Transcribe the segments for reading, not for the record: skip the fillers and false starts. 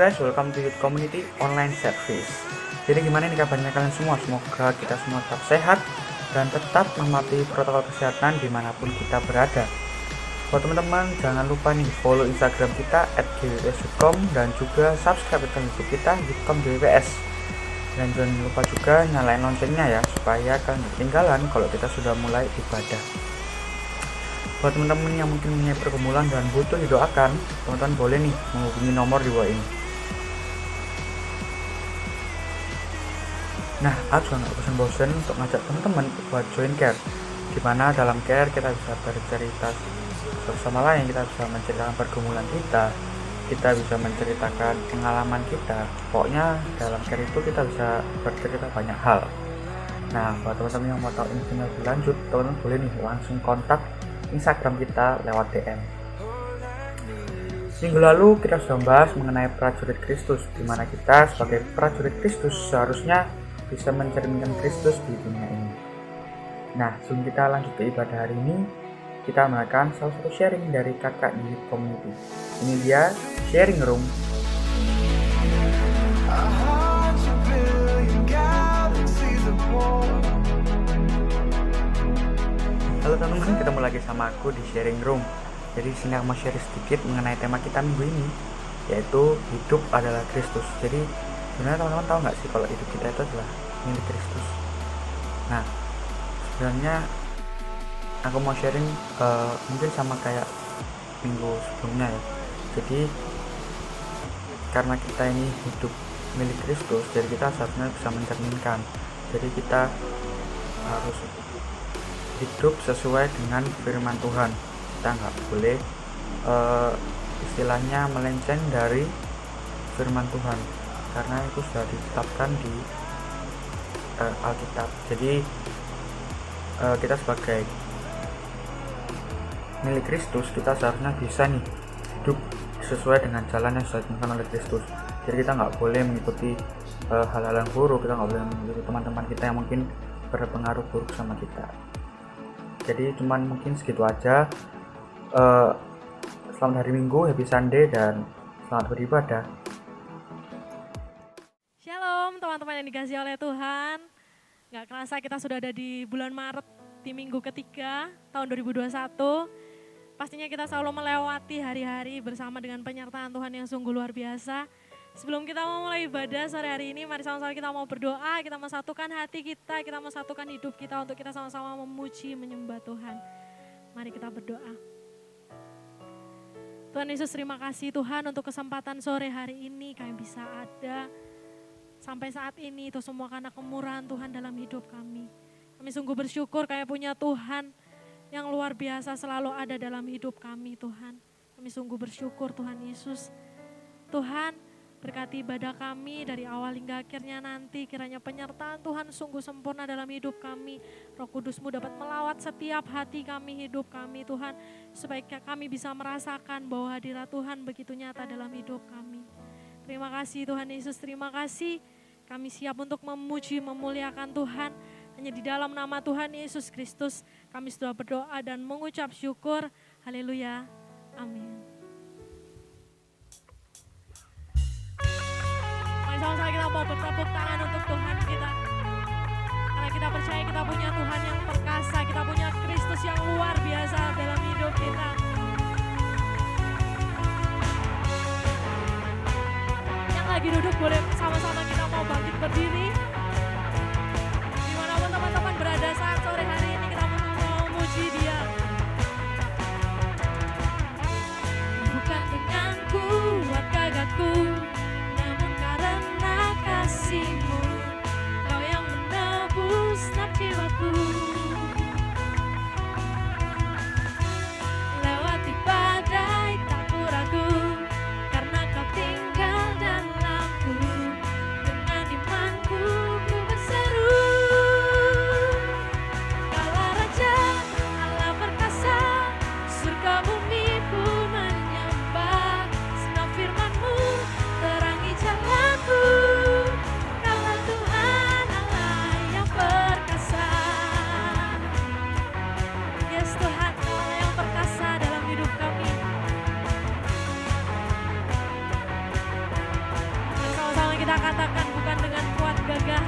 guys, welcome to Youth Community Online Service. Jadi gimana nih kabarnya kalian semua? Semoga kita semua tetap sehat dan tetap mematuhi protokol kesehatan dimanapun kita berada. Buat teman-teman, jangan lupa nih follow Instagram kita @gwps.com dan juga subscribe channel YouTube kita youthcom.gwps. Dan jangan lupa juga nyalain loncengnya ya, supaya kalian tidak ketinggalan kalau kita sudah mulai ibadah. Buat teman-teman yang mungkin punya pergumulan dan butuh didoakan, teman-teman boleh nih menghubungi nomor di bawah ini. Nah, aku juga nggak bosan-bosan untuk ngajak teman-teman buat join care, dimana dalam care kita bisa bercerita bersama lain, kita bisa menceritakan pergumulan kita bisa menceritakan pengalaman kita. Pokoknya dalam care itu kita bisa bercerita banyak hal. Nah, buat teman-teman yang mau tahu infonya lebih lanjut, teman-teman boleh nih langsung kontak Instagram kita lewat DM. Minggu lalu kita sudah membahas mengenai prajurit Kristus, di mana kita sebagai prajurit Kristus seharusnya bisa mencerminkan Kristus di dunia ini. Nah, sebelum kita lanjut ke ibadah hari ini, kita mendengarkan salah satu sharing dari kakak di Youth Community. Ini dia sharing room. Halo teman-teman, ketemu lagi sama aku di sharing room. Jadi di sini aku mau share sedikit mengenai tema kita minggu ini, yaitu hidup adalah Kristus. Jadi sebenarnya teman-teman tahu nggak sih kalau hidup kita itu adalah milik Kristus? Nah, sebenarnya aku mau sharing mungkin sama kayak minggu sebelumnya ya. Jadi karena kita ini hidup milik Kristus, jadi kita seharusnya bisa mencerminkan. Jadi kita harus hidup sesuai dengan firman Tuhan. Kita nggak boleh istilahnya melenceng dari firman Tuhan, karena itu sudah ditetapkan di Alkitab. Jadi kita sebagai milik Kristus, kita seharusnya bisa nih hidup sesuai dengan jalan yang sudah ditentukan oleh Kristus. Jadi kita nggak boleh mengikuti hal-hal yang buruk, kita nggak boleh mengikuti teman-teman kita yang mungkin berpengaruh buruk sama kita. Jadi cuman mungkin segitu aja. Selamat hari Minggu, happy Sunday, dan selamat beribadah. Shalom teman-teman yang dikasihi oleh Tuhan. Gak kerasa kita sudah ada di bulan Maret, di minggu ketiga tahun 2021. Pastinya kita selalu melewati hari-hari bersama dengan penyertaan Tuhan yang sungguh luar biasa. Sebelum kita mau mulai ibadah sore hari ini, mari sama-sama kita mau berdoa, kita mau satukan hati kita mau satukan hidup kita untuk kita sama-sama memuji, menyembah Tuhan. Mari kita berdoa. Tuhan Yesus, terima kasih Tuhan untuk kesempatan sore hari ini kami bisa ada sampai saat ini. Itu semua karena kemurahan Tuhan dalam hidup kami. Kami sungguh bersyukur kami punya Tuhan yang luar biasa selalu ada dalam hidup kami Tuhan. Kami sungguh bersyukur Tuhan Yesus. Tuhan, berkati ibadah kami dari awal hingga akhirnya nanti, kiranya penyertaan Tuhan sungguh sempurna dalam hidup kami. Roh Kudus-Mu dapat melawat setiap hati kami, hidup kami Tuhan, supaya kami bisa merasakan bahwa hadirat Tuhan begitu nyata dalam hidup kami. Terima kasih Tuhan Yesus, terima kasih. Kami siap untuk memuji, memuliakan Tuhan. Hanya di dalam nama Tuhan Yesus Kristus kami sudah berdoa dan mengucap syukur. Haleluya, amin. Sama-sama kita mau bertepuk tangan untuk Tuhan kita. Karena kita percaya kita punya Tuhan yang perkasa, kita punya Kristus yang luar biasa dalam hidup kita. Yang lagi duduk boleh sama-sama kita mau bangkit berdiri. Dimanapun teman-teman berada saat sore hari ini, kita mau memuji Dia. Bukan dengan kuat gagahku, kasih-Mu, Kau yang menebus setiap jiwaku. Lewati badai tak ku ragu, karena Kau tinggal dalamku. Dengan imanku kita katakan bukan dengan kuat gagah,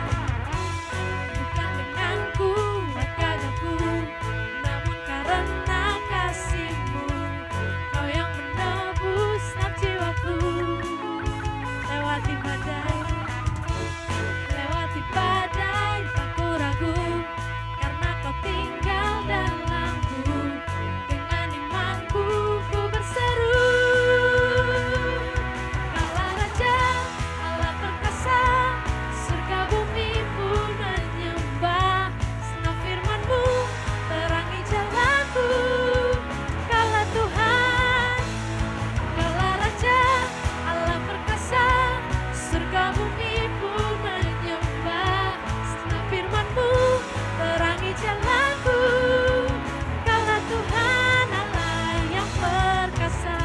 bukan dengan kuat gagahku, namun karena kasih-Mu, Kau yang menebus setiap jiwaku. Lewati badai, tak ku ragu, karena Kau tinggal dalamku. Dengan imanku ku berseru, Kaulah Raja, Allah perkasa, surga bumi pun menyembah. Senang firman-Mu terangi jalanku. Kaulah Tuhan, Kaulah Raja, Allah perkasa, surga bumi pun menyembah. Senang firman-Mu terangi jalanku. Kaulah Tuhan, Allah yang perkasa.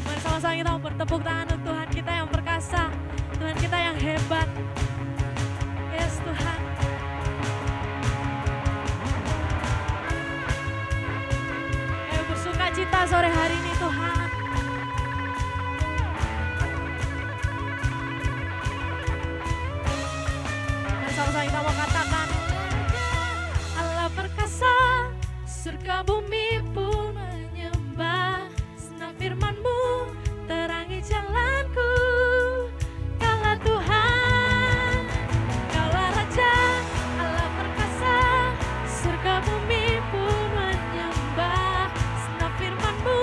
Mari sama-sama kita bertepuk tangan untuk Tuhan kita yang perkasa, Tuhan kita yang hebat. Yes Tuhan. Ayo bersuka cita sore hari ini Tuhan. Mari sama-sama kita mau katakan, Allah perkasa, surga bumi pun menyembah. Senang firman-Mu terangi jalanku. Kaulah Tuhan, Kaulah Raja, Allah perkasa, surga bumi pun menyembah. Senang firman-Mu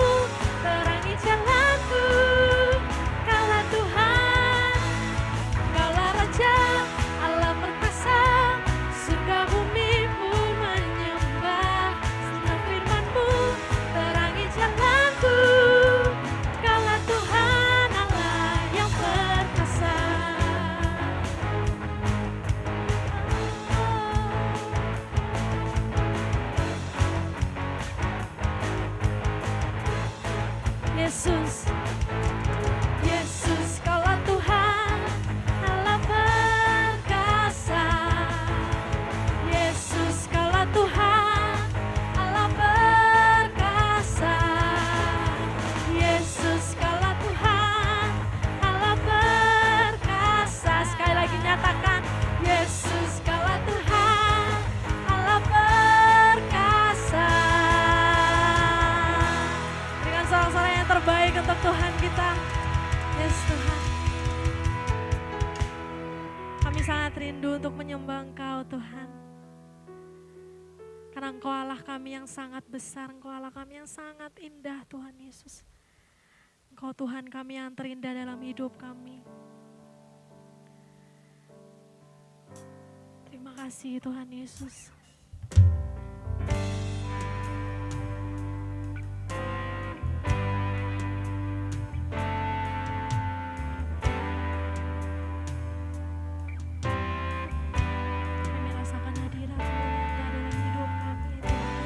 terangi jalanku. Kaulah Tuhan, Kaulah Raja, Allah perkasa, surga bumi pun menyembah. Senang firman-Mu terangi jalanku. Kaulah Tuhan, Allah yang perkasa. Yesus, Yesus, Kaulah Tuhan, Allah perkasa. Yesus, Kaulah Tuhan, Allah perkasa. Yesus, Kaulah Tuhan, Allah perkasa. Sekali lagi nyatakan, Yesus, Kaulah Tuhan, Allah perkasa. Dengan sorak-sorai yang terbaik untuk Tuhan kita. Yes Tuhan. Kami sangat rindu untuk menyembah Engkau Tuhan. Karena Engkau Allah kami yang sangat besar, Engkau Allah kami yang sangat indah Tuhan Yesus. Engkau Tuhan kami yang terindah dalam hidup kami. Terima kasih Tuhan Yesus. Kami rasakan hadirat-Mu dalam hidup kami Tuhan.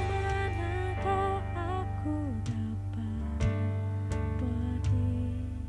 Manakah aku dapat pergi?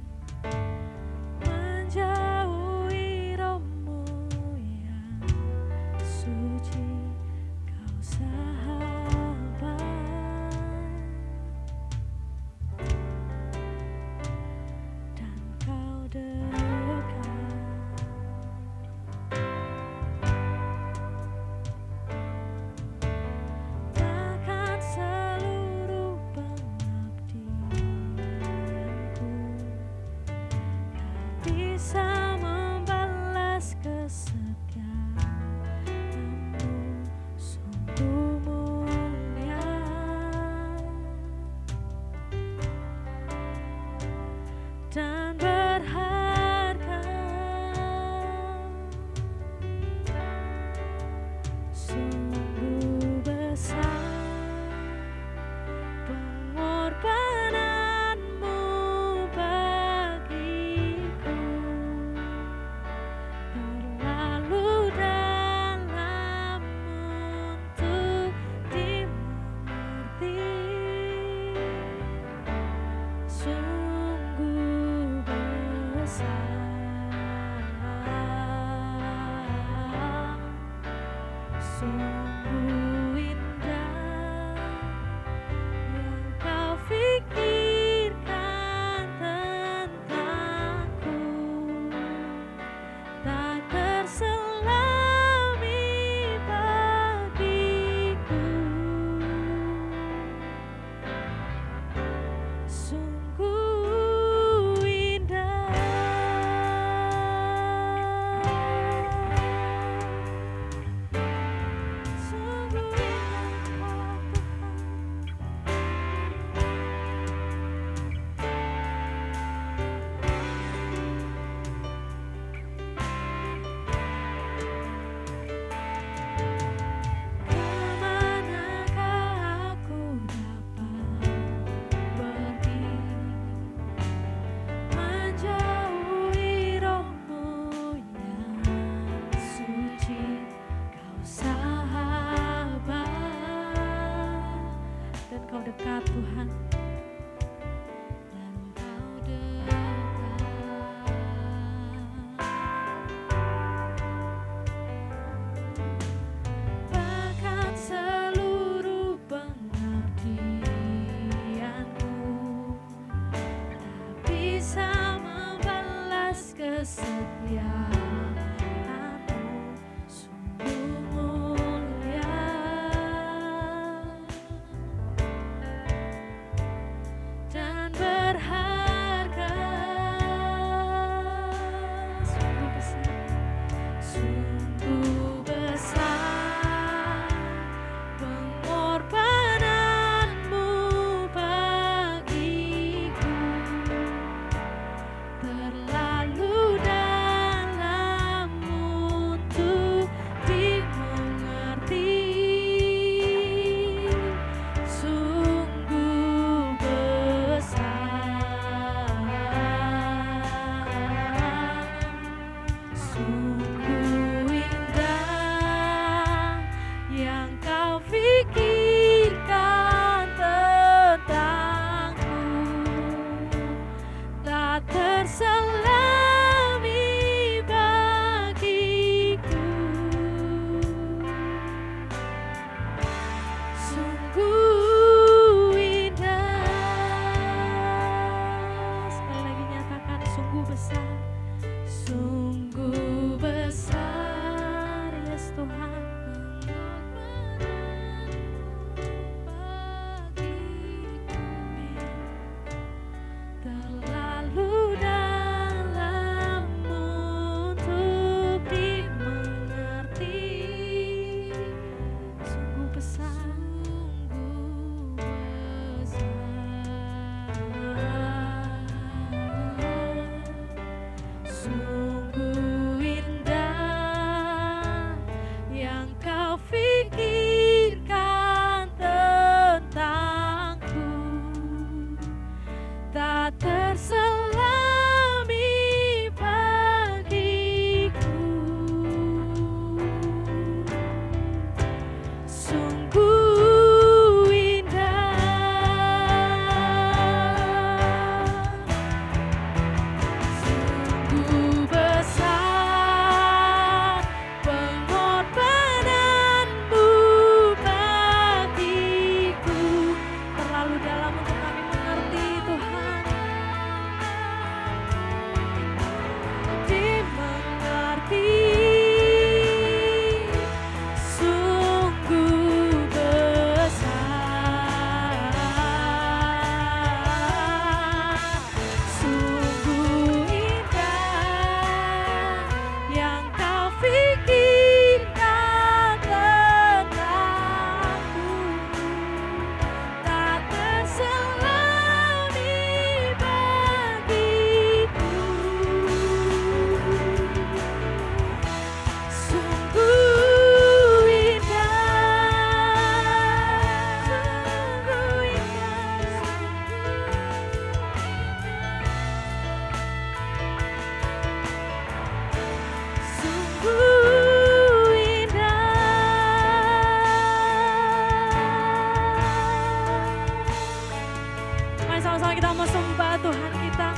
Kita mau sembah Tuhan kita.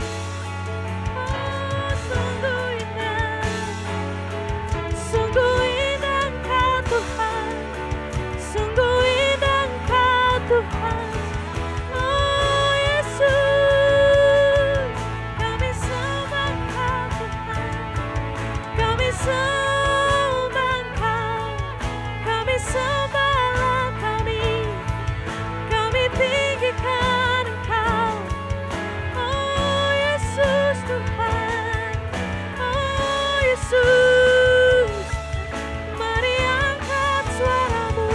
Oh, sungguh indah Engkau Tuhan, sungguh indah Engkau Tuhan. Oh Yesus, kami sembah Engkau Tuhan, kami sembah Engkau, kami sembahlah kami tinggikan Engkau. Oh Yesus Tuhan, oh Yesus, mari angkat suaramu,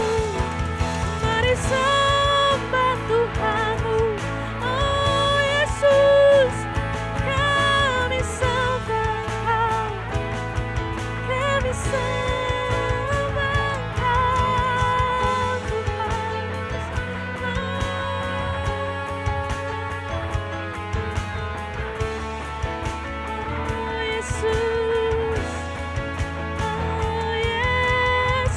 mari sembah Tuhanmu. Oh Yesus, kami sembah Engkau, kami sembah Engkau Tuhan. Oh Yesus, oh Yesus,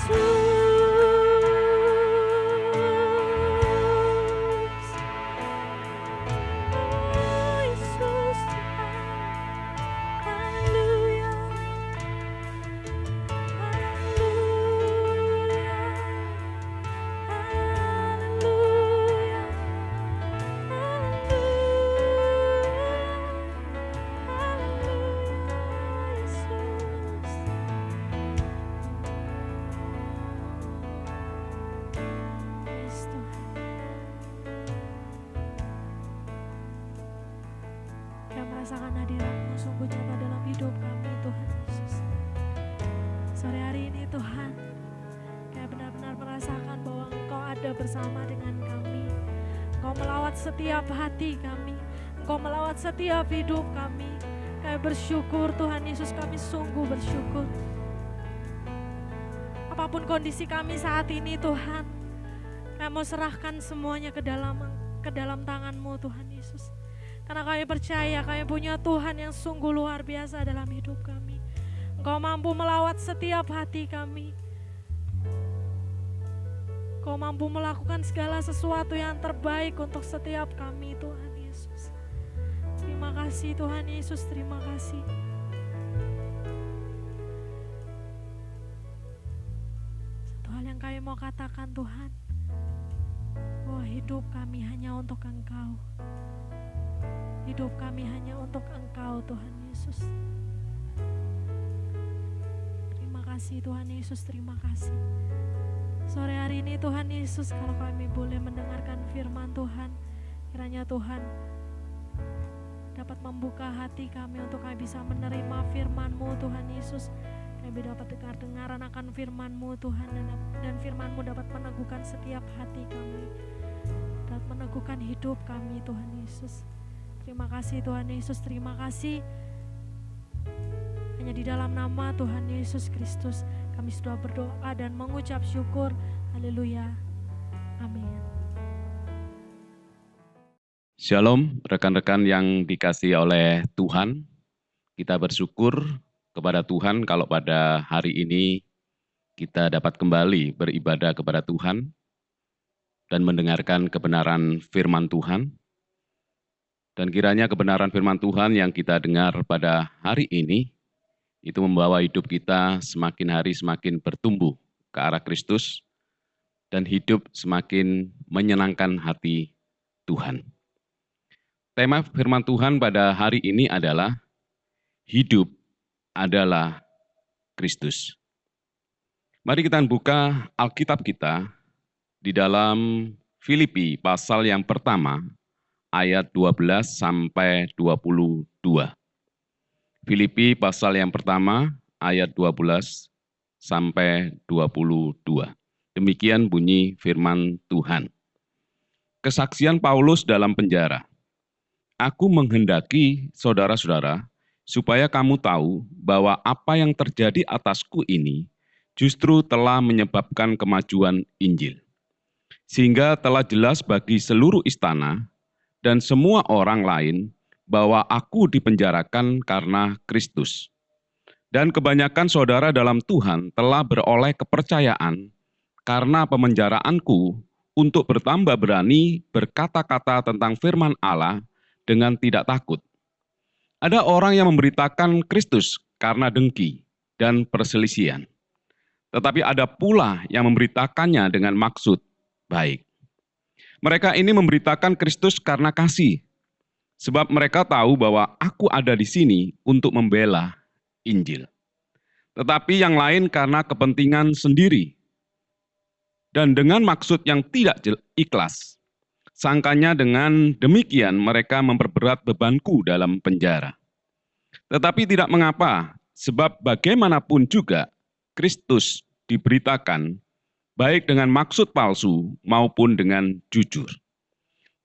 oh Yesus Tuhan. Haleluya, haleluya, haleluya, haleluya, Yesus. Yes, Tuhan. Kami merasakan hadirat-Mu sungguh nyata dalam hidup kami, Tuhan Yesus. Sore hari ini Tuhan, kami benar-benar merasakan bahwa Engkau ada bersama dengan kami. Engkau melawat setiap hati kami, Engkau melawat setiap hidup kami. Kami bersyukur Tuhan Yesus, kami sungguh bersyukur. Apapun kondisi kami saat ini Tuhan, kami mau serahkan semuanya ke dalam tangan-Mu Tuhan Yesus. Karena kami percaya kami punya Tuhan yang sungguh luar biasa dalam hidup kami. Engkau mampu melawat setiap hati kami. Engkau mampu melakukan segala sesuatu yang terbaik untuk setiap kami Tuhan Yesus. Terima kasih Tuhan Yesus, terima kasih. Satu hal yang kami mau katakan Tuhan, bahwa hidup kami hanya untuk Engkau. Hidup kami hanya untuk Engkau Tuhan Yesus. Terima kasih Tuhan Yesus, terima kasih. Sore hari ini Tuhan Yesus, kalau kami boleh mendengarkan firman Tuhan, kiranya Tuhan dapat membuka hati kami untuk kami bisa menerima firman-Mu Tuhan Yesus. Kami dapat dengar-dengaran akan firman-Mu Tuhan, dan firman-Mu dapat meneguhkan setiap hati kami, dapat meneguhkan hidup kami Tuhan Yesus. Terima kasih Tuhan Yesus, terima kasih. Hanya di dalam nama Tuhan Yesus Kristus kami sudah berdoa dan mengucap syukur. Haleluya. Amin. Shalom rekan-rekan yang dikasihi oleh Tuhan. Kita bersyukur kepada Tuhan kalau pada hari ini kita dapat kembali beribadah kepada Tuhan dan mendengarkan kebenaran firman Tuhan. Dan kiranya kebenaran firman Tuhan yang kita dengar pada hari ini itu membawa hidup kita semakin hari semakin bertumbuh ke arah Kristus dan hidup semakin menyenangkan hati Tuhan. Tema firman Tuhan pada hari ini adalah hidup adalah Kristus. Mari kita buka Alkitab kita di dalam Filipi pasal yang pertama ayat 12 sampai 22. Filipi pasal yang pertama ayat 12 sampai 22. Demikian bunyi firman Tuhan. Kesaksian Paulus dalam penjara. Aku menghendaki saudara-saudara supaya kamu tahu bahwa apa yang terjadi atasku ini justru telah menyebabkan kemajuan Injil. Sehingga telah jelas bagi seluruh istana dan semua orang lain bahwa aku dipenjarakan karena Kristus. Dan kebanyakan saudara dalam Tuhan telah beroleh kepercayaan karena pemenjaraanku untuk bertambah berani berkata-kata tentang firman Allah dengan tidak takut. Ada orang yang memberitakan Kristus karena dengki dan perselisihan. Tetapi ada pula yang memberitakannya dengan maksud baik. Mereka ini memberitakan Kristus karena kasih, sebab mereka tahu bahwa aku ada di sini untuk membela Injil. Tetapi yang lain karena kepentingan sendiri, dan dengan maksud yang tidak ikhlas. Sangkanya dengan demikian mereka memperberat bebanku dalam penjara. Tetapi tidak mengapa, sebab bagaimanapun juga Kristus diberitakan, baik dengan maksud palsu maupun dengan jujur.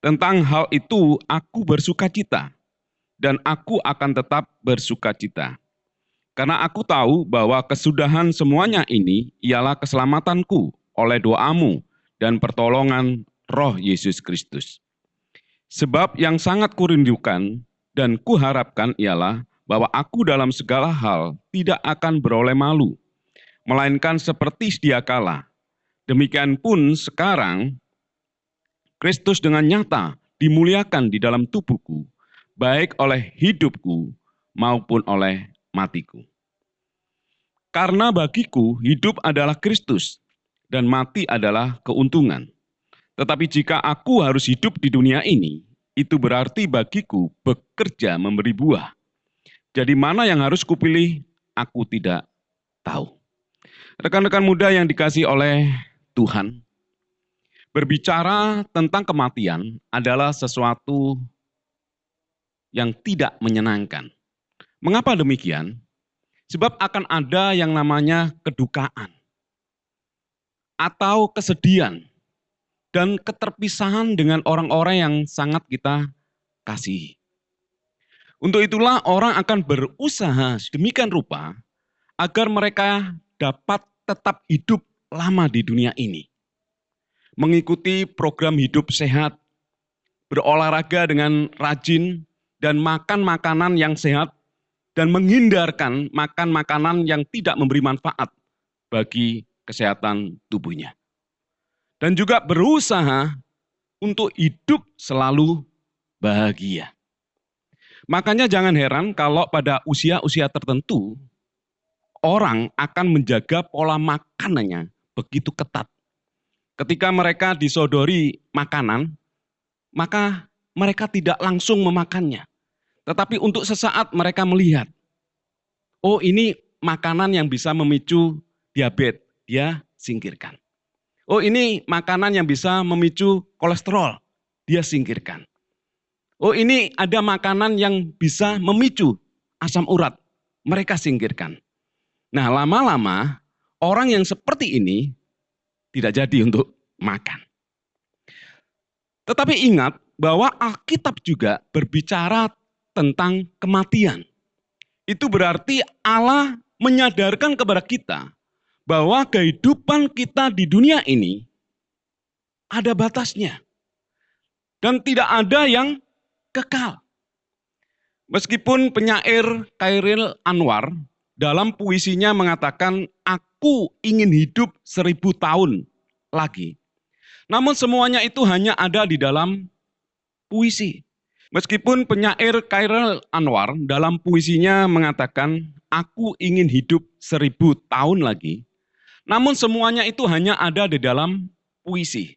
Tentang hal itu aku bersukacita, dan aku akan tetap bersukacita. Karena aku tahu bahwa kesudahan semuanya ini ialah keselamatanku oleh doamu dan pertolongan Roh Yesus Kristus. Sebab yang sangat kurindukan dan kuharapkan ialah bahwa aku dalam segala hal tidak akan beroleh malu, melainkan seperti sedia kala. Demikian pun sekarang, Kristus dengan nyata dimuliakan di dalam tubuhku, baik oleh hidupku maupun oleh matiku. Karena bagiku hidup adalah Kristus dan mati adalah keuntungan. Tetapi jika aku harus hidup di dunia ini, itu berarti bagiku bekerja memberi buah. Jadi mana yang harus kupilih, aku tidak tahu. Rekan-rekan muda yang dikasihi oleh Tuhan, berbicara tentang kematian adalah sesuatu yang tidak menyenangkan. Mengapa demikian? Sebab akan ada yang namanya kedukaan atau kesedihan dan keterpisahan dengan orang-orang yang sangat kita kasihi. Untuk itulah orang akan berusaha sedemikian rupa agar mereka dapat tetap hidup lama di dunia ini. Mengikuti program hidup sehat, berolahraga dengan rajin, dan makan makanan yang sehat, dan menghindarkan makan makanan yang tidak memberi manfaat bagi kesehatan tubuhnya. Dan juga berusaha untuk hidup selalu bahagia. Makanya jangan heran kalau pada usia-usia tertentu, orang akan menjaga pola makanannya begitu ketat. Ketika mereka disodori makanan, maka mereka tidak langsung memakannya. Tetapi untuk sesaat mereka melihat, oh ini makanan yang bisa memicu diabetes, dia singkirkan. Oh ini makanan yang bisa memicu kolesterol, dia singkirkan. Oh ini ada makanan yang bisa memicu asam urat, mereka singkirkan. Nah lama-lama orang yang seperti ini tidak jadi untuk makan. Tetapi ingat bahwa Alkitab juga berbicara tentang kematian. Itu berarti Allah menyadarkan kepada kita bahwa kehidupan kita di dunia ini ada batasnya. Dan tidak ada yang kekal. Meskipun penyair Chairil Anwar dalam puisinya mengatakan, aku ingin hidup 1000 tahun lagi. Namun semuanya itu hanya ada di dalam puisi. Meskipun penyair Chairil Anwar dalam puisinya mengatakan, aku ingin hidup 1000 tahun lagi, namun semuanya itu hanya ada di dalam puisi.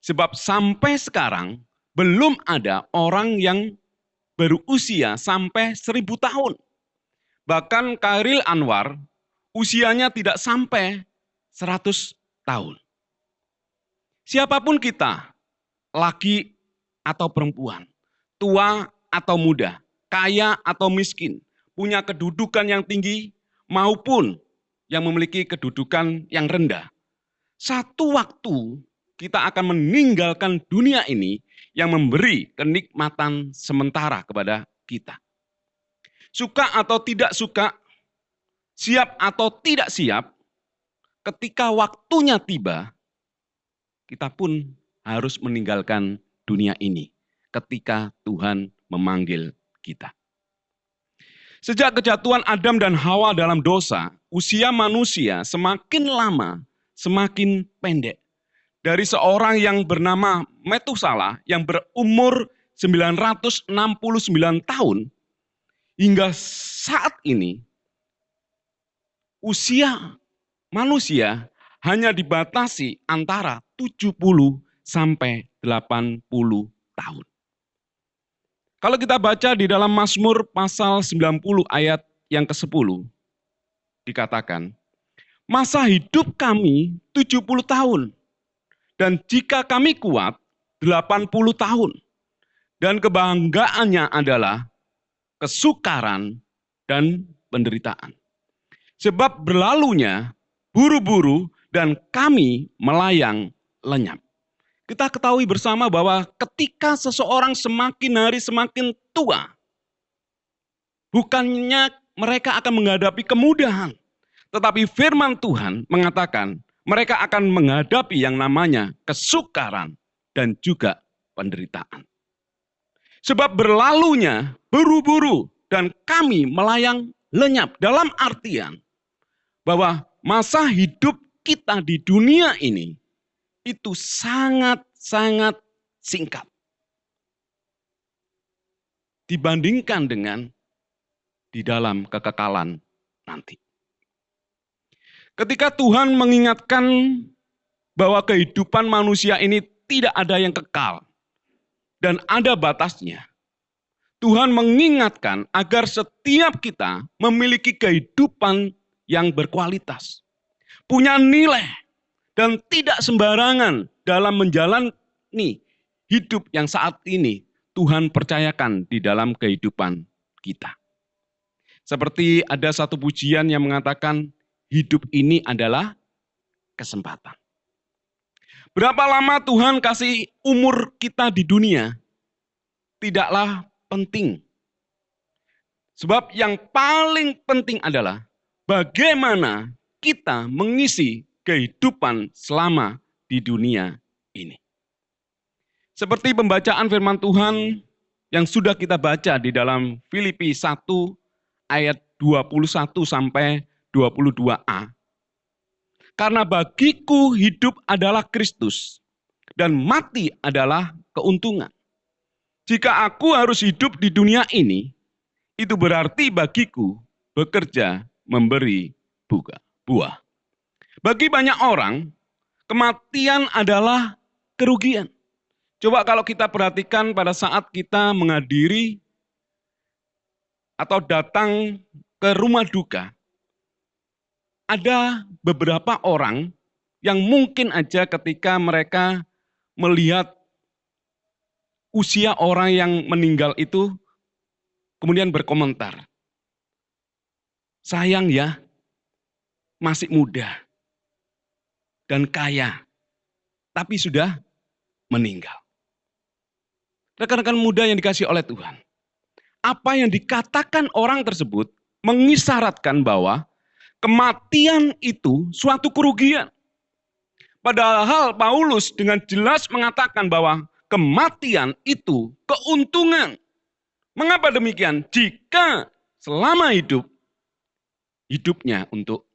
Sebab sampai sekarang belum ada orang yang berusia sampai 1000 tahun. Bahkan Chairil Anwar usianya tidak sampai 100 tahun. Siapapun kita, laki atau perempuan, tua atau muda, kaya atau miskin, punya kedudukan yang tinggi maupun yang memiliki kedudukan yang rendah. Satu waktu kita akan meninggalkan dunia ini yang memberi kenikmatan sementara kepada kita. Suka atau tidak suka, siap atau tidak siap, ketika waktunya tiba, kita pun harus meninggalkan dunia ini ketika Tuhan memanggil kita. Sejak kejatuhan Adam dan Hawa dalam dosa, usia manusia semakin lama, semakin pendek. Dari seorang yang bernama Metusalah yang berumur tahun, hingga saat ini usia manusia hanya dibatasi antara 70 sampai 80 tahun. Kalau kita baca di dalam Mazmur pasal 90 ayat yang ke-10, dikatakan, masa hidup kami 70 tahun, dan jika kami kuat 80 tahun, dan kebanggaannya adalah kesukaran dan penderitaan. Sebab berlalunya buru-buru dan kami melayang lenyap. Kita ketahui bersama bahwa ketika seseorang semakin hari semakin tua, bukannya mereka akan menghadapi kemudahan, tetapi firman Tuhan mengatakan mereka akan menghadapi yang namanya kesukaran dan juga penderitaan. Sebab berlalunya buru-buru dan kami melayang lenyap, dalam artian bahwa masa hidup kita di dunia ini itu sangat-sangat singkat dibandingkan dengan di dalam kekekalan nanti. Ketika Tuhan mengingatkan bahwa kehidupan manusia ini tidak ada yang kekal dan ada batasnya, Tuhan mengingatkan agar setiap kita memiliki kehidupan yang berkualitas, punya nilai, dan tidak sembarangan dalam menjalani hidup yang saat ini Tuhan percayakan di dalam kehidupan kita. Seperti ada satu pujian yang mengatakan, hidup ini adalah kesempatan. Berapa lama Tuhan kasih umur kita di dunia, tidaklah penting. Sebab yang paling penting adalah bagaimana kita mengisi kehidupan selama di dunia ini. Seperti pembacaan firman Tuhan yang sudah kita baca di dalam Filipi 1 ayat 21 sampai 22a. Karena bagiku hidup adalah Kristus dan mati adalah keuntungan. Jika aku harus hidup di dunia ini, itu berarti bagiku bekerja memberi buah. Bagi banyak orang, kematian adalah kerugian. Coba kalau kita perhatikan pada saat kita menghadiri atau datang ke rumah duka, ada beberapa orang yang mungkin aja ketika mereka melihat usia orang yang meninggal itu, kemudian berkomentar, sayang ya, masih muda dan kaya, tapi sudah meninggal. Rekan-rekan muda yang dikasihi oleh Tuhan, apa yang dikatakan orang tersebut mengisyaratkan bahwa kematian itu suatu kerugian. Padahal Paulus dengan jelas mengatakan bahwa kematian itu keuntungan. Mengapa demikian? Jika selama hidup, hidupnya untuk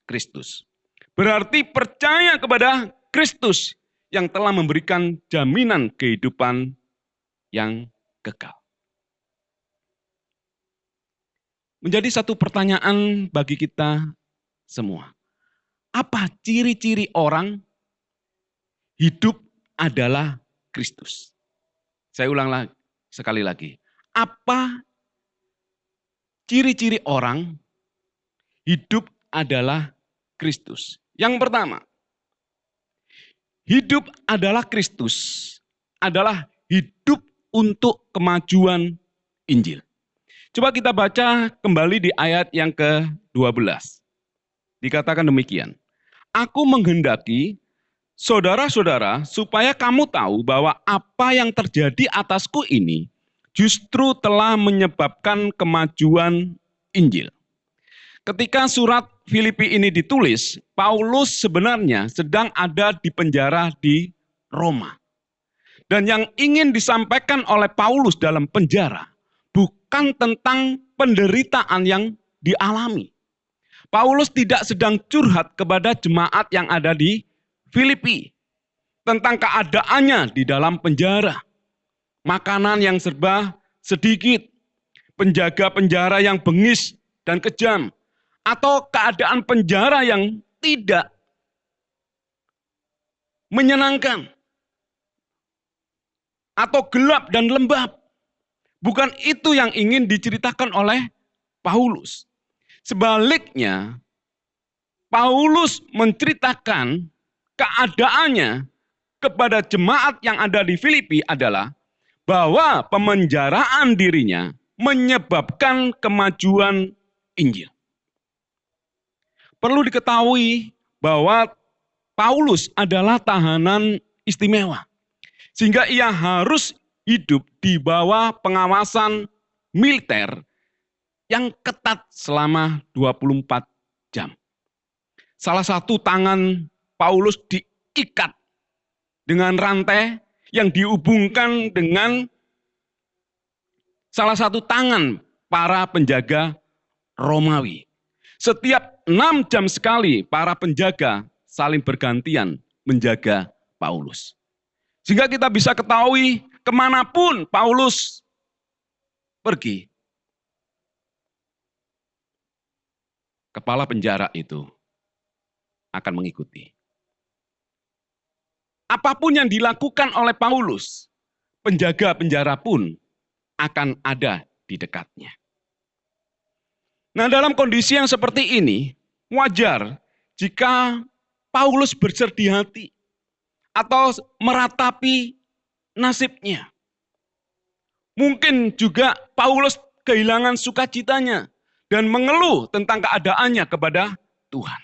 Kristus. Berarti percaya kepada Kristus yang telah memberikan jaminan kehidupan yang kekal. Menjadi satu pertanyaan bagi kita semua. Apa ciri-ciri orang hidup adalah Kristus? Saya ulang sekali lagi. Apa ciri-ciri orang hidup adalah Kristus? Yang pertama, hidup adalah Kristus adalah hidup untuk kemajuan Injil. Coba kita baca kembali di ayat yang ke-12. Dikatakan demikian. Aku menghendaki saudara-saudara supaya kamu tahu bahwa apa yang terjadi atasku ini justru telah menyebabkan kemajuan Injil. Ketika surat Filipi ini ditulis, Paulus sebenarnya sedang ada di penjara di Roma. Dan yang ingin disampaikan oleh Paulus dalam penjara bukan tentang penderitaan yang dialami. Paulus tidak sedang curhat kepada jemaat yang ada di Filipi tentang keadaannya di dalam penjara. makanan yang serba sedikit, penjaga-penjara yang bengis dan kejam, atau keadaan penjara yang tidak menyenangkan, atau gelap dan lembab. Bukan itu yang ingin diceritakan oleh Paulus. Sebaliknya, Paulus menceritakan keadaannya kepada jemaat yang ada di Filipi adalah bahwa pemenjaraan dirinya menyebabkan kemajuan Injil. Perlu diketahui bahwa Paulus adalah tahanan istimewa, sehingga ia harus hidup di bawah pengawasan militer yang ketat selama 24 jam. Salah satu tangan Paulus diikat dengan rantai yang dihubungkan dengan salah satu tangan para penjaga Romawi. Setiap 6 jam sekali para penjaga saling bergantian menjaga Paulus. Sehingga kita bisa ketahui kemanapun Paulus pergi, kepala penjara itu akan mengikuti. Apapun yang dilakukan oleh Paulus, penjaga penjara pun akan ada di dekatnya. Nah, dalam kondisi yang seperti ini, wajar jika Paulus bersedih hati atau meratapi nasibnya. Mungkin juga Paulus kehilangan sukacitanya dan mengeluh tentang keadaannya kepada Tuhan.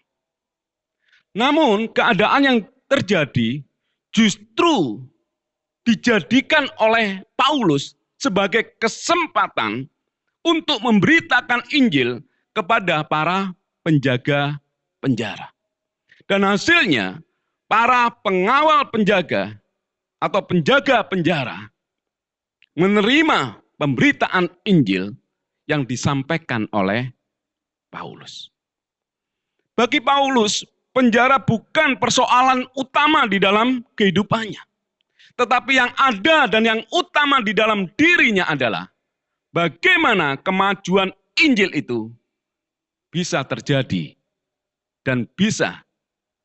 Namun keadaan yang terjadi justru dijadikan oleh Paulus sebagai kesempatan untuk memberitakan Injil kepada para penjaga penjara. Dan hasilnya para pengawal penjaga atau penjaga penjara menerima pemberitaan Injil yang disampaikan oleh Paulus. Bagi Paulus, penjara bukan persoalan utama di dalam kehidupannya. Tetapi yang ada dan yang utama di dalam dirinya adalah bagaimana kemajuan Injil itu bisa terjadi dan bisa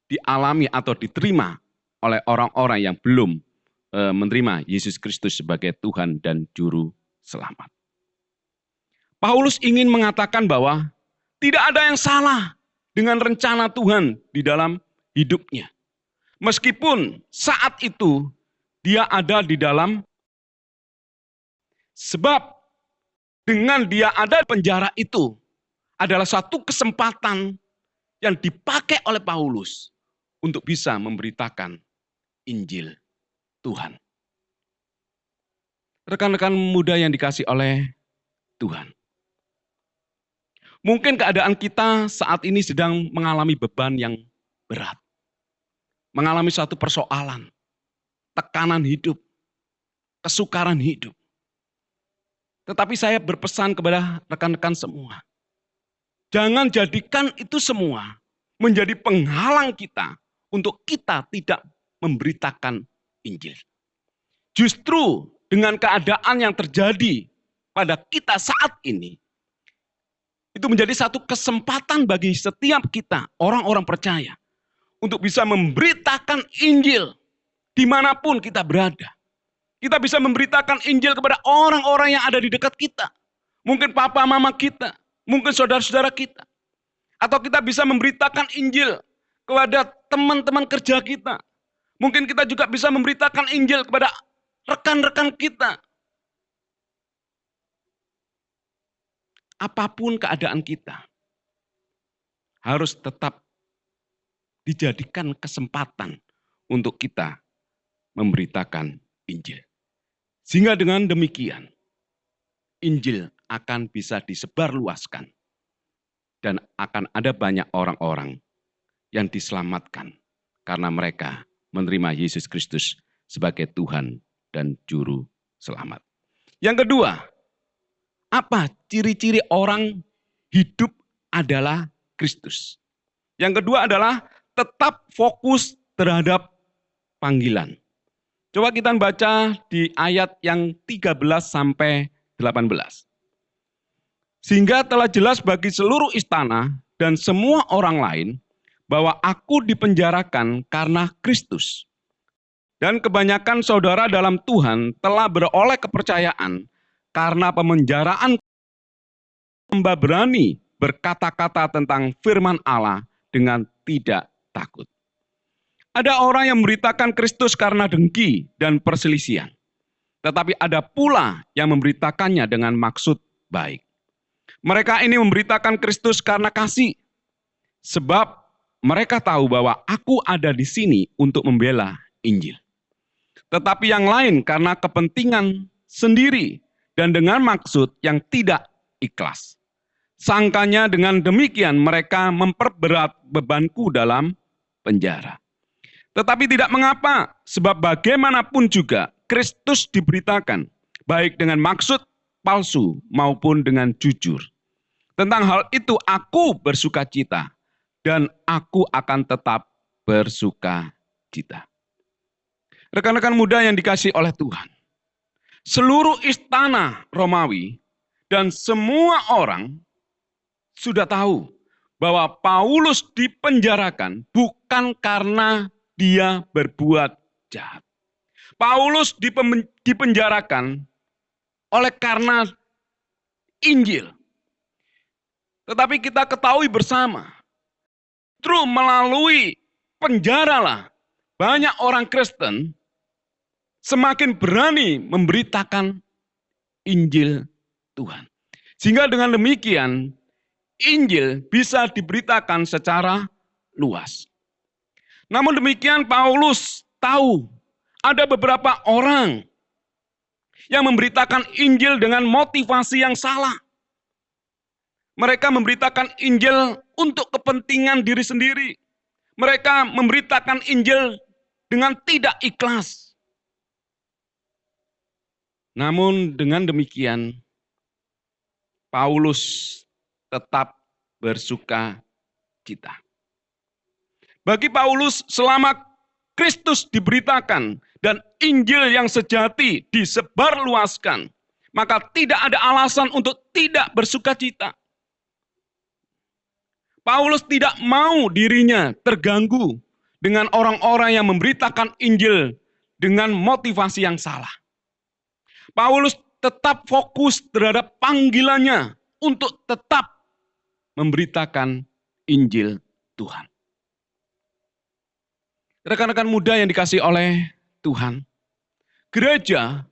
dialami atau diterima oleh orang-orang yang belum menerima Yesus Kristus sebagai Tuhan dan Juru Selamat. Paulus ingin mengatakan bahwa tidak ada yang salah dengan rencana Tuhan di dalam hidupnya. Meskipun saat itu dia ada di dalam, sebab dengan dia ada di penjara itu adalah satu kesempatan yang dipakai oleh Paulus untuk bisa memberitakan Injil Tuhan. Rekan-rekan muda yang dikasih oleh Tuhan. Mungkin keadaan kita saat ini sedang mengalami beban yang berat. Mengalami suatu persoalan, tekanan hidup, kesukaran hidup. Tetapi saya berpesan kepada rekan-rekan semua. Jangan jadikan itu semua menjadi penghalang kita untuk kita tidak memberitakan Injil. Justru dengan keadaan yang terjadi pada kita saat ini, itu menjadi satu kesempatan bagi setiap kita, orang-orang percaya, untuk bisa memberitakan Injil dimanapun kita berada. Kita bisa memberitakan Injil kepada orang-orang yang ada di dekat kita. Mungkin papa mama kita, mungkin saudara-saudara kita. Atau kita bisa memberitakan Injil kepada teman-teman kerja kita. Mungkin kita juga bisa memberitakan Injil kepada rekan-rekan kita. Apapun keadaan kita, harus tetap dijadikan kesempatan untuk kita memberitakan Injil. Sehingga dengan demikian, Injil akan bisa disebarluaskan. Dan akan ada banyak orang-orang yang diselamatkan karena mereka menerima Yesus Kristus sebagai Tuhan dan Juru Selamat. Yang kedua, apa ciri-ciri orang hidup adalah Kristus? Yang kedua adalah tetap fokus terhadap panggilan. Coba kita baca di ayat yang 13 sampai 18. Sehingga telah jelas bagi seluruh istana dan semua orang lain bahwa aku dipenjarakan karena Kristus. Dan kebanyakan saudara dalam Tuhan telah beroleh kepercayaan karena pemenjaraan hamba berani berkata-kata tentang firman Allah dengan tidak takut. Ada orang yang memberitakan Kristus karena dengki dan perselisihan. Tetapi ada pula yang memberitakannya dengan maksud baik. Mereka ini memberitakan Kristus karena kasih. Sebab mereka tahu bahwa aku ada di sini untuk membela Injil. Tetapi yang lain karena kepentingan sendiri dan dengan maksud yang tidak ikhlas. Sangkanya dengan demikian mereka memperberat bebanku dalam penjara. Tetapi tidak mengapa, sebab bagaimanapun juga Kristus diberitakan, baik dengan maksud palsu maupun dengan jujur. Tentang hal itu aku bersuka cita, dan aku akan tetap bersuka cita. Rekan-rekan muda yang dikasihi oleh Tuhan, seluruh istana Romawi dan semua orang sudah tahu bahwa Paulus dipenjarakan bukan karena dia berbuat jahat. Paulus dipenjarakan oleh karena Injil. Tetapi kita ketahui bersama, justru melalui penjaralah banyak orang Kristen semakin berani memberitakan Injil Tuhan. Sehingga dengan demikian, Injil bisa diberitakan secara luas. Namun demikian Paulus tahu ada beberapa orang yang memberitakan Injil dengan motivasi yang salah. Mereka memberitakan Injil untuk kepentingan diri sendiri. Mereka memberitakan Injil dengan tidak ikhlas. Namun dengan demikian, Paulus tetap bersuka cita. Bagi Paulus, selama Kristus diberitakan dan Injil yang sejati disebarluaskan, maka tidak ada alasan untuk tidak bersuka cita. Paulus tidak mau dirinya terganggu dengan orang-orang yang memberitakan Injil dengan motivasi yang salah. Paulus tetap fokus terhadap panggilannya untuk tetap memberitakan Injil Tuhan. Rekan-rekan muda yang dikasihi oleh Tuhan, gereja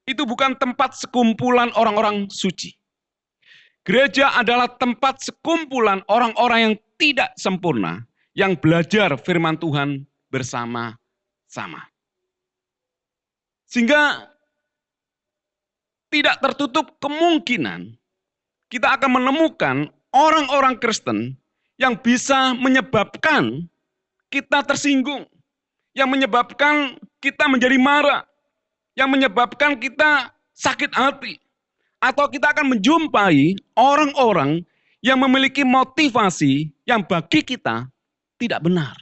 itu bukan tempat sekumpulan orang-orang suci. Gereja adalah tempat sekumpulan orang-orang yang tidak sempurna, yang belajar firman Tuhan bersama-sama. Sehingga tidak tertutup kemungkinan kita akan menemukan orang-orang Kristen yang bisa menyebabkan kita tersinggung, yang menyebabkan kita menjadi marah, yang menyebabkan kita sakit hati. Atau kita akan menjumpai orang-orang yang memiliki motivasi yang bagi kita tidak benar.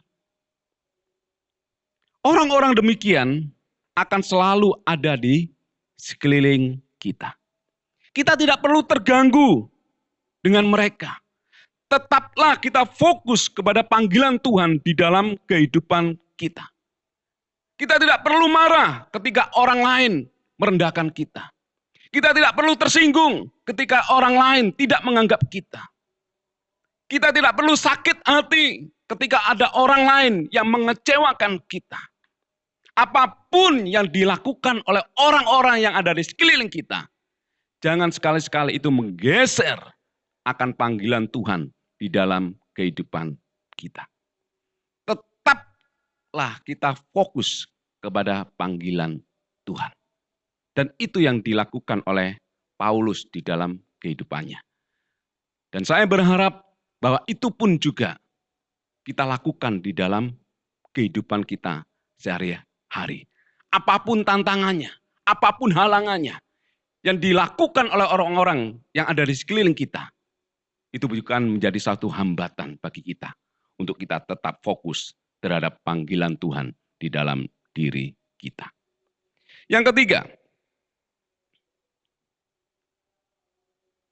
Orang-orang demikian akan selalu ada di sekeliling kita. Kita tidak perlu terganggu dengan mereka. Tetaplah kita fokus kepada panggilan Tuhan di dalam kehidupan kita. Kita tidak perlu marah ketika orang lain merendahkan kita. Kita tidak perlu tersinggung ketika orang lain tidak menganggap kita. Kita tidak perlu sakit hati ketika ada orang lain yang mengecewakan kita. Apapun yang dilakukan oleh orang-orang yang ada di sekeliling kita, jangan sekali-sekali itu menggeser akan panggilan Tuhan di dalam kehidupan kita. Tetaplah kita fokus kepada panggilan Tuhan. Dan itu yang dilakukan oleh Paulus di dalam kehidupannya. Dan saya berharap bahwa itu pun juga kita lakukan di dalam kehidupan kita sehari-hari. Apapun tantangannya, apapun halangannya, yang dilakukan oleh orang-orang yang ada di sekeliling kita, itu bukan menjadi satu hambatan bagi kita untuk kita tetap fokus terhadap panggilan Tuhan di dalam diri kita. Yang ketiga,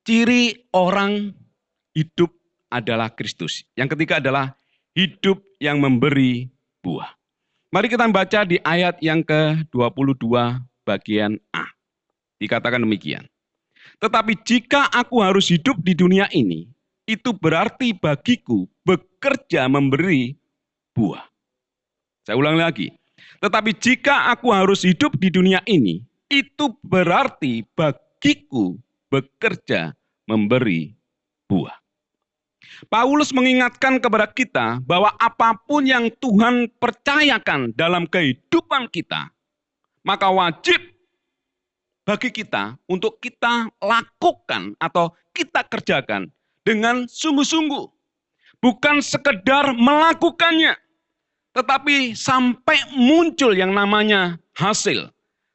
ciri orang hidup adalah Kristus. Yang ketiga adalah hidup yang memberi buah. Mari kita baca di ayat yang ke-22 bagian A. Dikatakan demikian. Tetapi jika aku harus hidup di dunia ini, itu berarti bagiku bekerja memberi buah. Saya ulang lagi. Tetapi jika aku harus hidup di dunia ini, itu berarti bagiku bekerja memberi buah. Paulus mengingatkan kepada kita bahwa apapun yang Tuhan percayakan dalam kehidupan kita, maka wajib bagi kita untuk kita lakukan atau kita kerjakan dengan sungguh-sungguh. Bukan sekedar melakukannya, tetapi sampai muncul yang namanya hasil.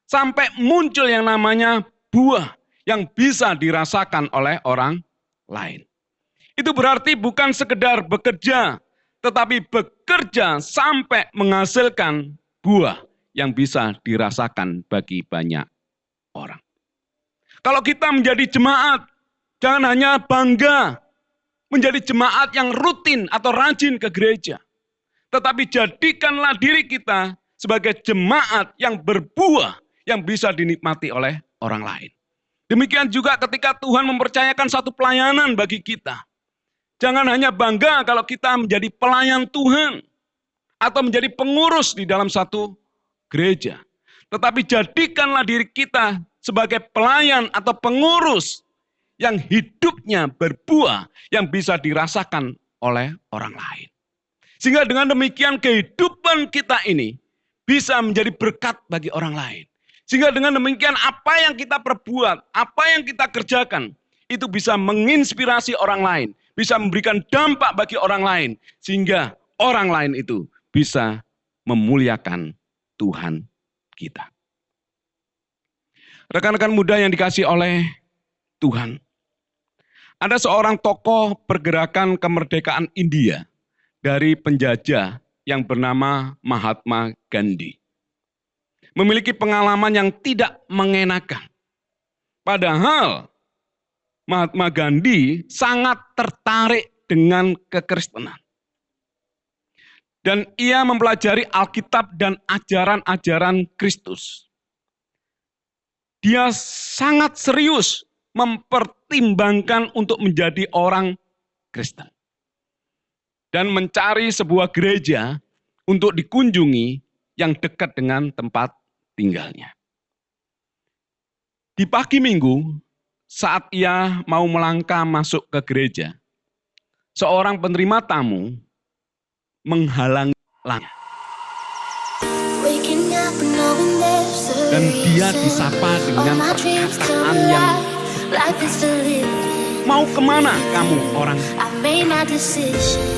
Sampai muncul yang namanya buah yang bisa dirasakan oleh orang lain. Itu berarti bukan sekedar bekerja, tetapi bekerja sampai menghasilkan buah yang bisa dirasakan bagi banyak orang. Kalau kita menjadi jemaat, jangan hanya bangga menjadi jemaat yang rutin atau rajin ke gereja, tetapi jadikanlah diri kita sebagai jemaat yang berbuah, yang bisa dinikmati oleh orang lain. Demikian juga ketika Tuhan mempercayakan satu pelayanan bagi kita. Jangan hanya bangga kalau kita menjadi pelayan Tuhan, atau menjadi pengurus di dalam satu gereja. Tetapi jadikanlah diri kita sebagai pelayan atau pengurus yang hidupnya berbuah, yang bisa dirasakan oleh orang lain. Sehingga dengan demikian kehidupan kita ini bisa menjadi berkat bagi orang lain. Sehingga dengan demikian apa yang kita perbuat, apa yang kita kerjakan, itu bisa menginspirasi orang lain, bisa memberikan dampak bagi orang lain, sehingga orang lain itu bisa memuliakan Tuhan kita. Rekan-rekan muda yang dikasihi oleh Tuhan, ada seorang tokoh pergerakan kemerdekaan India dari penjajah yang bernama Mahatma Gandhi. Memiliki pengalaman yang tidak mengenakan. Padahal Mahatma Gandhi sangat tertarik dengan kekristenan. Dan ia mempelajari Alkitab dan ajaran-ajaran Kristus. Dia sangat serius mempertimbangkan untuk menjadi orang Kristen. Dan mencari sebuah gereja untuk dikunjungi yang dekat dengan tempat tinggalnya. Di pagi minggu, saat ia mau melangkah masuk ke gereja, seorang penerima tamu menghalangi langkah. Dan dia disapa dengan perkataan yang, "Mau kemana kamu orang?"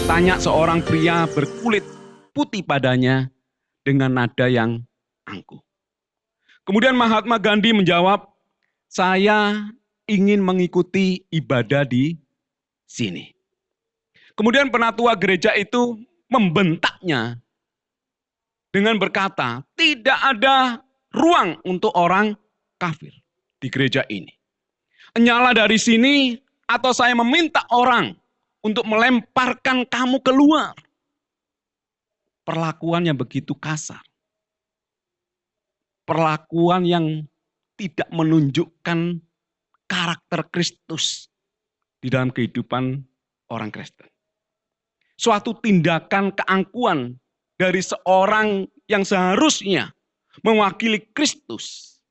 Tanya seorang pria berkulit putih padanya dengan nada yang angkuh. Kemudian Mahatma Gandhi menjawab, "Saya ingin mengikuti ibadah di sini." Kemudian penatua gereja itu membentaknya dengan berkata, "Tidak ada ruang untuk orang kafir di gereja ini. Nyala dari sini atau saya meminta orang untuk melemparkan kamu keluar." Perlakuan yang begitu kasar. Perlakuan yang tidak menunjukkan karakter Kristus di dalam kehidupan orang Kristen. Suatu tindakan keangkuhan dari seorang yang seharusnya mewakili Kristus,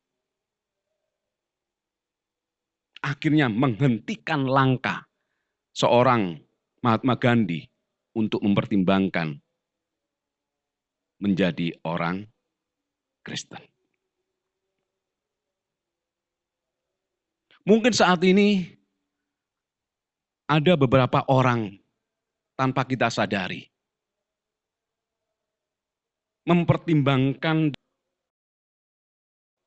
akhirnya menghentikan langkah seorang Mahatma Gandhi untuk mempertimbangkan menjadi orang Kristen. Mungkin saat ini ada beberapa orang tanpa kita sadari mempertimbangkan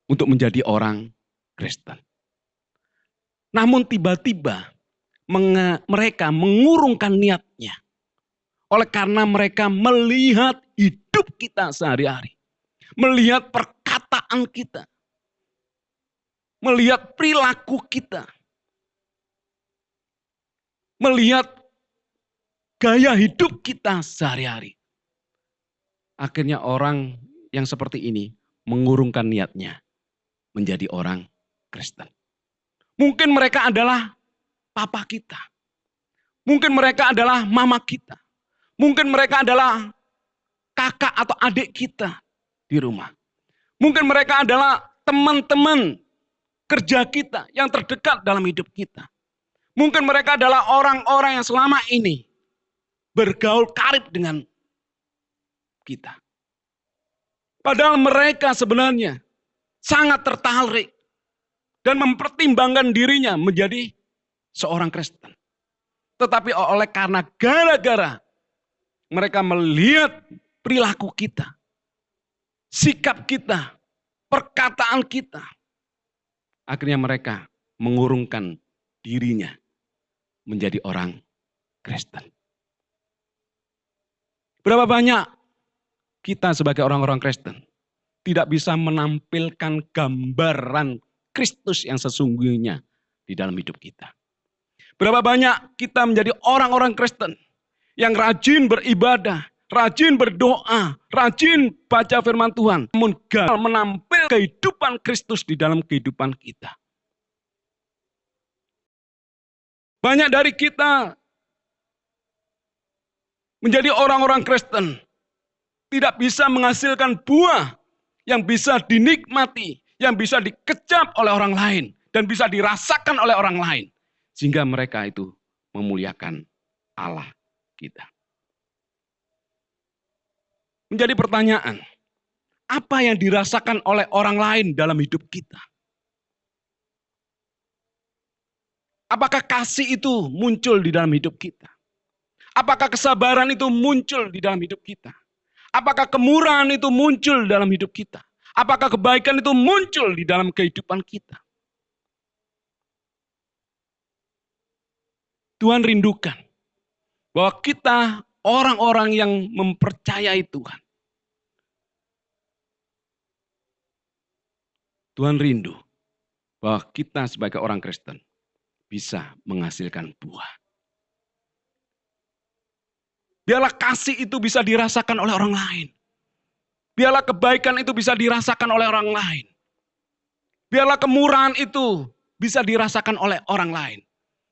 untuk menjadi orang Kristen. Namun tiba-tiba mereka mengurungkan niatnya oleh karena mereka melihat hidup kita sehari-hari, melihat perkara perkataan kita, melihat perilaku kita, melihat gaya hidup kita sehari-hari. Akhirnya orang yang seperti ini mengurungkan niatnya menjadi orang Kristen. Mungkin mereka adalah papa kita. Mungkin mereka adalah mama kita. Mungkin mereka adalah kakak atau adik kita di rumah. Mungkin mereka adalah teman-teman kerja kita yang terdekat dalam hidup kita. Mungkin mereka adalah orang-orang yang selama ini bergaul karib dengan kita. Padahal mereka sebenarnya sangat tertarik dan mempertimbangkan dirinya menjadi seorang Kristen. Tetapi oleh karena gara-gara mereka melihat perilaku kita, sikap kita, perkataan kita, akhirnya mereka mengurungkan dirinya menjadi orang Kristen. Berapa banyak kita sebagai orang-orang Kristen tidak bisa menampilkan gambaran Kristus yang sesungguhnya di dalam hidup kita. Berapa banyak kita menjadi orang-orang Kristen yang rajin beribadah, rajin berdoa, rajin baca firman Tuhan, namun gagal menampilkan kehidupan Kristus di dalam kehidupan kita. Banyak dari kita menjadi orang-orang Kristen tidak bisa menghasilkan buah yang bisa dinikmati, yang bisa dikecap oleh orang lain, dan bisa dirasakan oleh orang lain. Sehingga mereka itu memuliakan Allah kita. Menjadi pertanyaan, apa yang dirasakan oleh orang lain dalam hidup kita? Apakah kasih itu muncul di dalam hidup kita? Apakah kesabaran itu muncul di dalam hidup kita? Apakah kemurahan itu muncul dalam hidup kita? Apakah kebaikan itu muncul di dalam kehidupan kita? Tuhan rindukan bahwa kita orang-orang yang mempercayai Tuhan. Tuhan rindu bahwa kita sebagai orang Kristen bisa menghasilkan buah. Biarlah kasih itu bisa dirasakan oleh orang lain. Biarlah kebaikan itu bisa dirasakan oleh orang lain. Biarlah kemurahan itu bisa dirasakan oleh orang lain.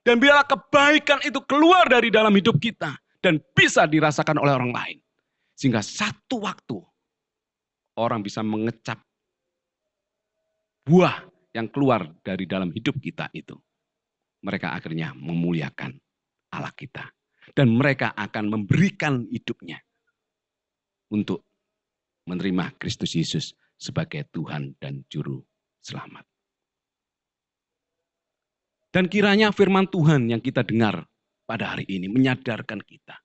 Dan biarlah kebaikan itu keluar dari dalam hidup kita dan bisa dirasakan oleh orang lain. Sehingga satu waktu orang bisa mengecap buah yang keluar dari dalam hidup kita itu. Mereka akhirnya memuliakan Allah kita. Dan mereka akan memberikan hidupnya untuk menerima Kristus Yesus sebagai Tuhan dan Juru Selamat. Dan kiranya firman Tuhan yang kita dengar pada hari ini menyadarkan kita.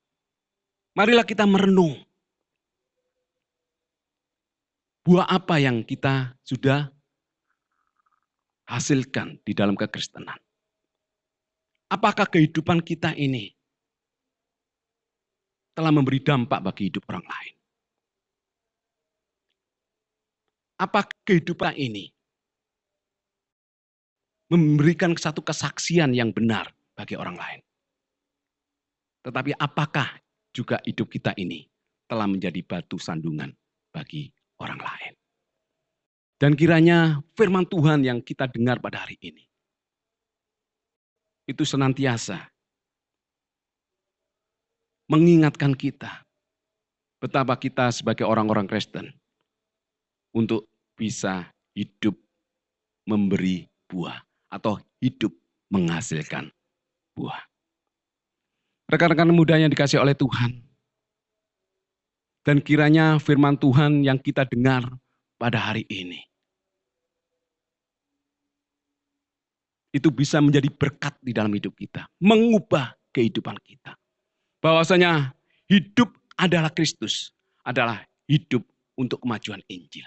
Marilah kita merenung. Buah apa yang kita sudah hasilkan di dalam kekristenan? Apakah kehidupan kita ini telah memberi dampak bagi hidup orang lain? Apakah kehidupan ini memberikan satu kesaksian yang benar bagi orang lain? Tetapi apakah juga hidup kita ini telah menjadi batu sandungan bagi orang lain? Dan kiranya firman Tuhan yang kita dengar pada hari ini itu senantiasa mengingatkan kita betapa kita sebagai orang-orang Kristen untuk bisa hidup memberi buah atau hidup menghasilkan buah. Rekan-rekan muda yang dikasihi oleh Tuhan, dan kiranya firman Tuhan yang kita dengar pada hari ini itu bisa menjadi berkat di dalam hidup kita, mengubah kehidupan kita. Bahwasanya hidup adalah Kristus, adalah hidup untuk kemajuan Injil.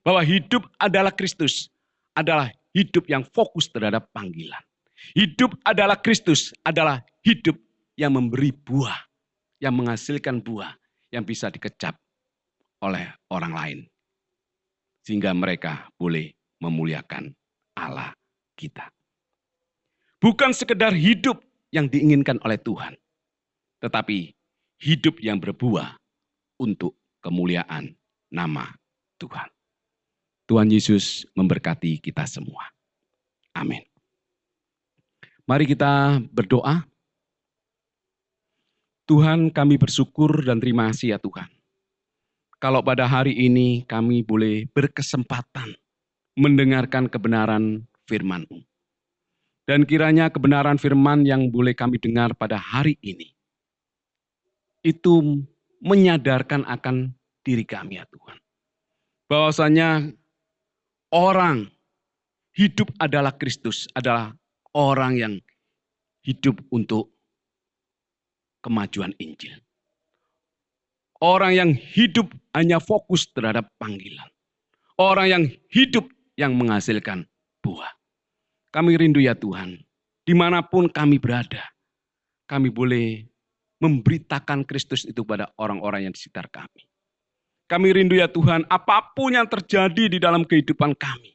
Bahwa hidup adalah Kristus, adalah hidup yang fokus terhadap panggilan. Hidup adalah Kristus, adalah hidup yang memberi buah, yang menghasilkan buah, yang bisa dikecap oleh orang lain. sehingga mereka boleh memuliakan Allah kita. Bukan sekedar hidup yang diinginkan oleh Tuhan, tetapi hidup yang berbuah untuk kemuliaan nama Tuhan. Tuhan Yesus memberkati kita semua. Amin. Mari kita berdoa. Tuhan, kami bersyukur dan terima kasih ya Tuhan. Kalau pada hari ini kami boleh berkesempatan mendengarkan kebenaran firman-Mu. Dan kiranya kebenaran firman yang boleh kami dengar pada hari ini, itu menyadarkan akan diri kami ya Tuhan. Bahwasanya orang hidup adalah Kristus, adalah orang yang hidup untuk kemajuan Injil. Orang yang hidup hanya fokus terhadap panggilan. Orang yang hidup yang menghasilkan buah. Kami rindu ya Tuhan, dimanapun kami berada, kami boleh memberitakan Kristus itu pada orang-orang yang di sekitar kami. Kami rindu ya Tuhan, apapun yang terjadi di dalam kehidupan kami,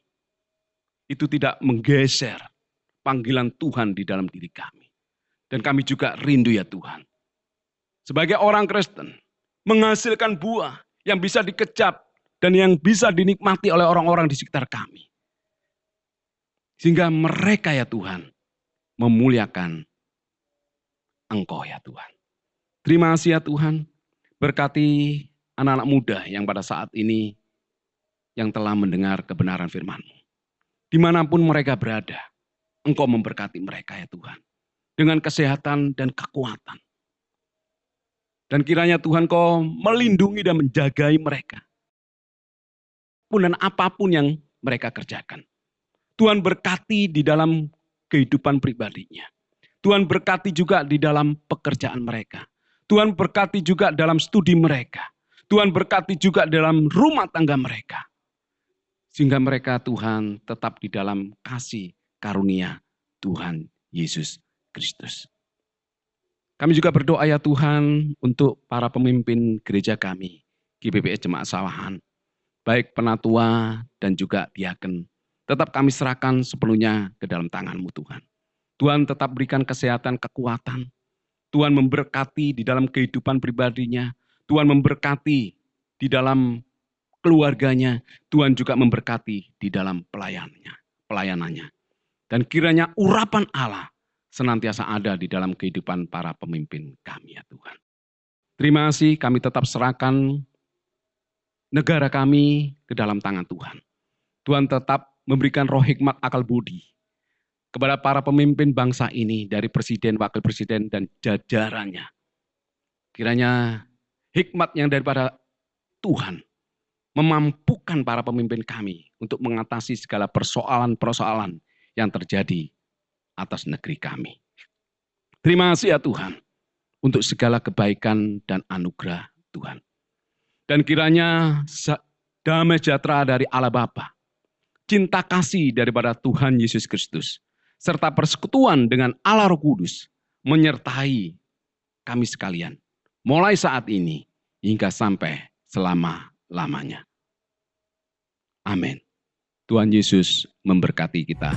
itu tidak menggeser panggilan Tuhan di dalam diri kami. Dan kami juga rindu ya Tuhan, sebagai orang Kristen, menghasilkan buah yang bisa dikecap dan yang bisa dinikmati oleh orang-orang di sekitar kami. Sehingga mereka ya Tuhan, memuliakan Engkau ya Tuhan. Terima kasih ya Tuhan, berkati anak-anak muda yang pada saat ini yang telah mendengar kebenaran firman-Mu. Dimanapun mereka berada, Engkau memberkati mereka ya Tuhan. Dengan kesehatan dan kekuatan. Dan kiranya Tuhan Kau melindungi dan menjagai mereka. Dan apapun yang mereka kerjakan. Tuhan berkati di dalam kehidupan pribadinya. Tuhan berkati juga di dalam pekerjaan mereka. Tuhan berkati juga dalam studi mereka. Tuhan berkati juga dalam rumah tangga mereka. Sehingga mereka Tuhan tetap di dalam kasih karunia Tuhan Yesus Kristus. Kami juga berdoa ya Tuhan untuk para pemimpin gereja kami, GBPS Jemaat Sawahan, baik penatua dan juga diaken. Tetap kami serahkan sepenuhnya ke dalam tangan-Mu Tuhan. Tuhan tetap berikan kesehatan, kekuatan. Tuhan memberkati di dalam kehidupan pribadinya. Tuhan memberkati di dalam keluarganya. Tuhan juga memberkati di dalam pelayanannya. Dan kiranya urapan Allah senantiasa ada di dalam kehidupan para pemimpin kami ya Tuhan. Terima kasih, kami tetap serahkan negara kami ke dalam tangan Tuhan. Tuhan tetap memberikan roh hikmat akal budi kepada para pemimpin bangsa ini dari presiden, wakil presiden, dan jajarannya. Kiranya hikmat yang daripada Tuhan memampukan para pemimpin kami untuk mengatasi segala persoalan-persoalan yang terjadi atas negeri kami. Terima kasih ya Tuhan untuk segala kebaikan dan anugerah Tuhan. Dan kiranya damai sejahtera dari Allah Bapa, cinta kasih daripada Tuhan Yesus Kristus, serta persekutuan dengan Allah Roh Kudus menyertai kami sekalian, mulai saat ini hingga sampai selama-lamanya. Amin. Tuhan Yesus memberkati kita.